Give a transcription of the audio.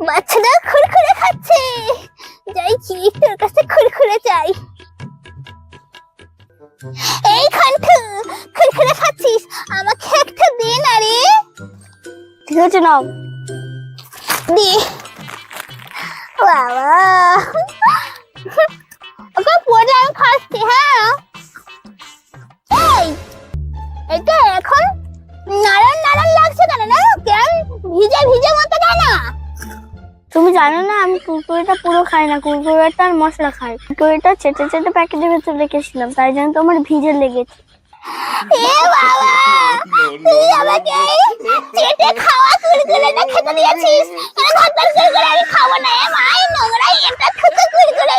বাচ্চাটা খুরখুরে খাচ্ছে, যাই চিক তোর কাছে খুরখুরে চাই। এই খান্টু, খুরখুরে খাচ্ছিস, আমাকে একটা দে না রে। ঠিক আছে নাও, দে। বাবা ওকে পরে আমি খাচ্ছি। হ্যাঁ এই এটা এখন নারায়ণ নারায়ণ লাগছে কেন? না কেন ভিজে ভিজে মতো কেন? তুমি জানো না আমি কুরকুরেটা পুরো খাই না, কুরকুরেটা আর মশলা খাই। কুরকুরেটা চেটে চেটে প্যাকেটের ভেতর রেখেছিলাম, তাই জন্য তোমার ভিজে লেগেছে। এ বাবা, তুই আমাকে চেটে খাওয়া কুরকুরেটা খেতে দিয়েছিস? এর ভাতর কুরকুরে আমি খাবো না। এ মাই নোংরা, এটা খেতে কুরকুরে।